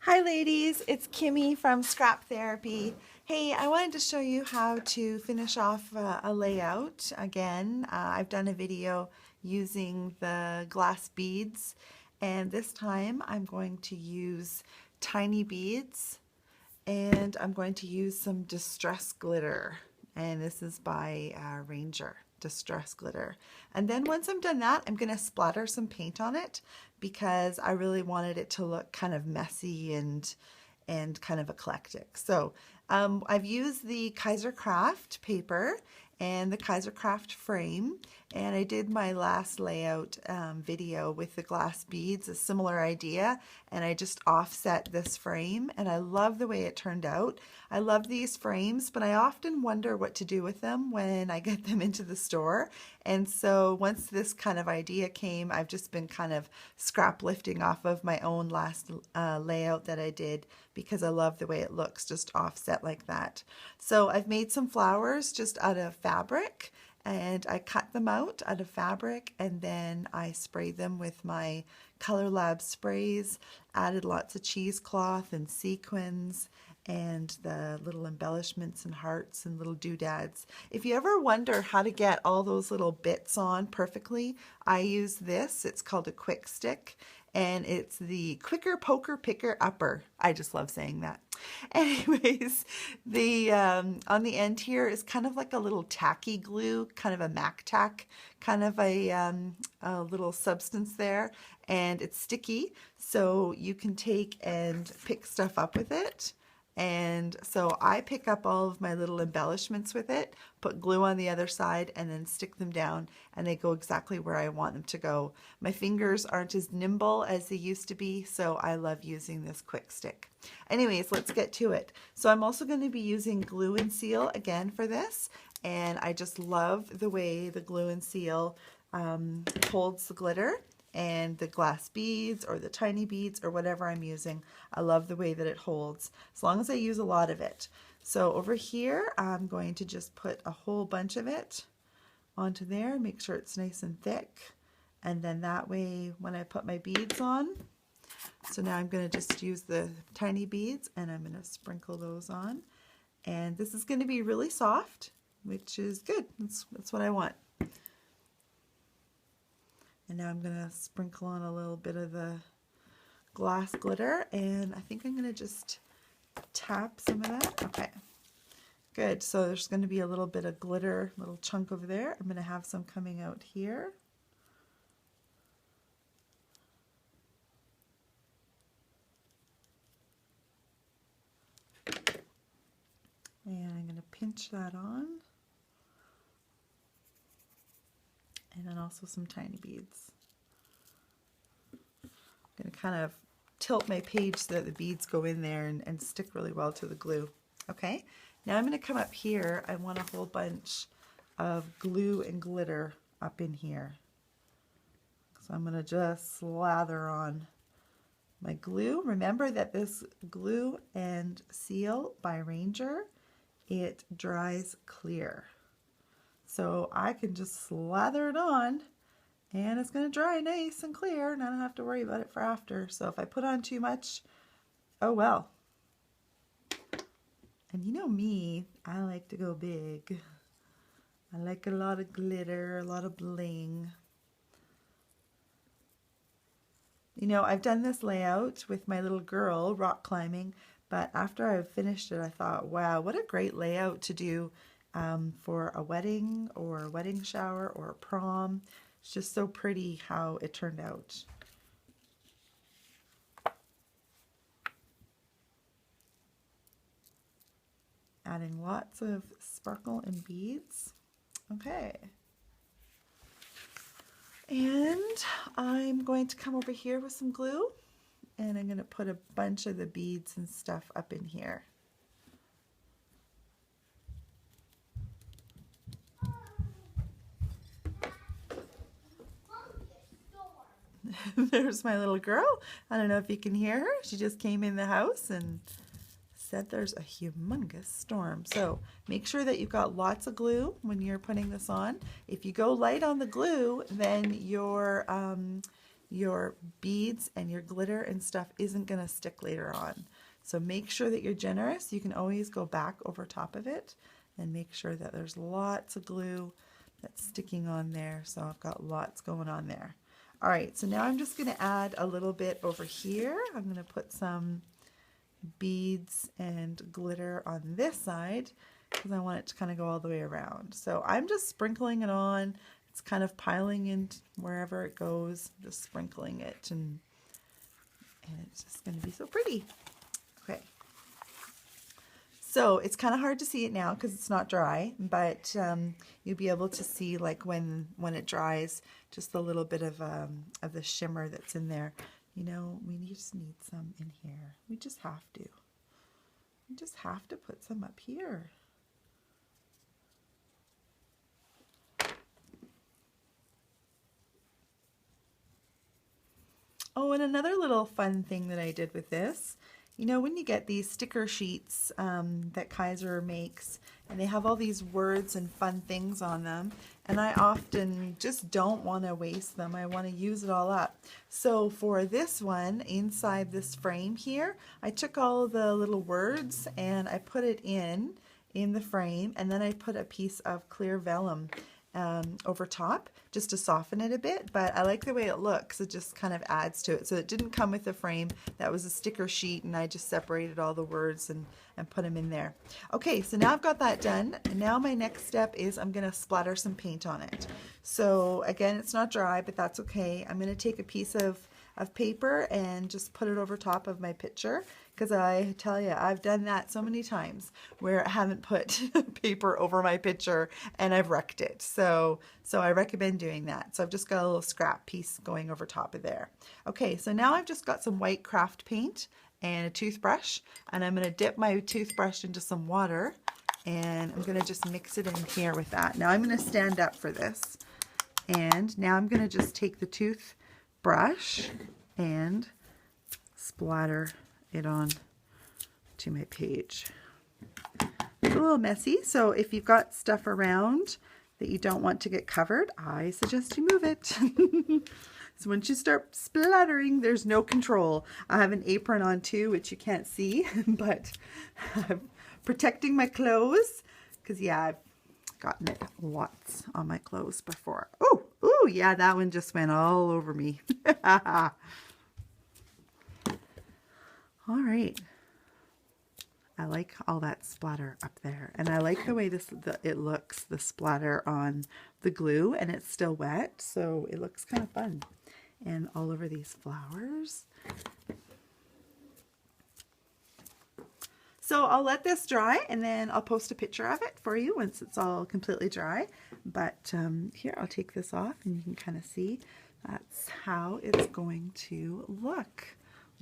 Hi ladies, it's Kimmy from Scrap Therapy. Hey, I wanted to show you how to finish off a layout again. I've done a video using the glass beads, and this time I'm going to use tiny beads and I'm going to use some distress glitter, and this is by Ranger distress glitter. And then once I'm done that, I'm going to splatter some paint on it because I really wanted it to look kind of messy and kind of eclectic. So I've used the Kaiser Craft paper and the Kaiser Craft frame, and I did my last layout video with the glass beads, a similar idea, and I just offset this frame, and I love the way it turned out. I love these frames, but I often wonder what to do with them when I get them into the store, and so once this kind of idea came, I've just been kind of scrap lifting off of my own last layout that I did because I love the way it looks just offset like that. So I've made some flowers just out of fabric, and I cut them out of fabric, and then I sprayed them with my Color Lab sprays, added lots of cheesecloth and sequins and the little embellishments and hearts and little doodads. If you ever wonder how to get all those little bits on perfectly, I use this. It's called a quick stick, and it's the Quicker Poker Picker Upper. I just love saying that. Anyways, the on the end here is kind of like a little tacky glue, kind of a Mac tack, kind of a little substance there, and it's sticky, so you can take and pick stuff up with it. And so I pick up all of my little embellishments with it, put glue on the other side, and then stick them down, and they go exactly where I want them to go. My fingers aren't as nimble as they used to be, so I love using this quick stick. Anyways, let's get to it. So I'm also going to be using glue and seal again for this, and I just love the way the glue and seal holds the glitter and the glass beads or the tiny beads or whatever I'm using. I love the way that it holds, as long as I use a lot of it. So over here, I'm going to just put a whole bunch of it onto there, make sure it's nice and thick, and then that way when I put my beads on, so now I'm going to just use the tiny beads and I'm going to sprinkle those on, and this is going to be really soft, which is good. That's what I want. And now I'm going to sprinkle on a little bit of the glass glitter, and I think I'm going to just tap some of that. Okay, good. So there's going to be a little bit of glitter, little chunk over there. I'm going to have some coming out here. And I'm going to pinch that on. And then also some tiny beads. I'm going to kind of tilt my page so that the beads go in there and stick really well to the glue. Okay, now I'm going to come up here. I want a whole bunch of glue and glitter up in here. So I'm going to just slather on my glue. Remember that this glue and seal by Ranger, it dries clear. So I can just slather it on and it's going to dry nice and clear, and I don't have to worry about it for after. So if I put on too much, oh well. And you know me, I like to go big. I like a lot of glitter, a lot of bling. You know, I've done this layout with my little girl rock climbing, but after I finished it, I thought, wow, what a great layout to do for a wedding or a wedding shower or a prom. It's just so pretty how it turned out. Adding lots of sparkle and beads. Okay. And I'm going to come over here with some glue, and I'm going to put a bunch of the beads and stuff up in here. There's my little girl. I don't know if you can hear her. She just came in the house and said there's a humongous storm. So make sure that you've got lots of glue when you're putting this on. If you go light on the glue, then your beads and your glitter and stuff isn't going to stick later on. So make sure that you're generous. You can always go back over top of it and make sure that there's lots of glue that's sticking on there. So I've got lots going on there. All right, so now I'm just going to add a little bit over here. I'm going to put some beads and glitter on this side because I want it to kind of go all the way around. So I'm just sprinkling it on. It's kind of piling in wherever it goes, just sprinkling it, and it's just going to be so pretty. Okay. So it's kind of hard to see it now because it's not dry, but you'll be able to see like when it dries, just a little bit of the shimmer that's in there. You know, we just need some in here. We just have to. We just have to put some up here. Oh, and another little fun thing that I did with this, you know, when you get these sticker sheets that Kaiser makes, and they have all these words and fun things on them, and I often just don't want to waste them. I want to use it all up. So for this one, inside this frame here, I took all the little words and I put it in the frame, and then I put a piece of clear vellum over top just to soften it a bit, but I like the way it looks. It just kind of adds to it. So it didn't come with the frame. That was a sticker sheet, and I just separated all the words and put them in there. Okay, so now I've got that done, and now my next step is I'm going to splatter some paint on it. So again, it's not dry, but that's okay. I'm going to take a piece of paper and just put it over top of my picture, because I tell you, I've done that so many times where I haven't put paper over my picture and I've wrecked it. So I recommend doing that. So I've just got a little scrap piece going over top of there. Okay, so now I've just got some white craft paint and a toothbrush, and I'm going to dip my toothbrush into some water, and I'm going to just mix it in here with that. Now I'm going to stand up for this, and now I'm going to just take the toothbrush and splatter it on to my page. It's a little messy, so if you've got stuff around that you don't want to get covered, I suggest you move it. So once you start splattering, there's no control. I have an apron on too, which you can't see, but I'm protecting my clothes because, yeah, I've gotten it lots on my clothes before. Oh, yeah, that one just went all over me. All right. I like all that splatter up there, and I like the way it looks, the splatter on the glue, and it's still wet, so it looks kind of fun. And all over these flowers. So I'll let this dry, and then I'll post a picture of it for you once it's all completely dry. But here, I'll take this off, and you can kind of see that's how it's going to look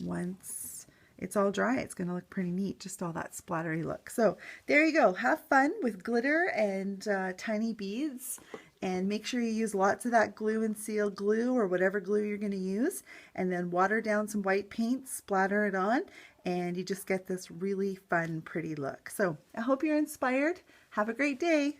once it's all dry. It's going to look pretty neat, just all that splattery look. So there you go. Have fun with glitter and tiny beads, and make sure you use lots of that glue and seal glue or whatever glue you're going to use, and then water down some white paint, splatter it on, and you just get this really fun, pretty look. So I hope you're inspired. Have a great day.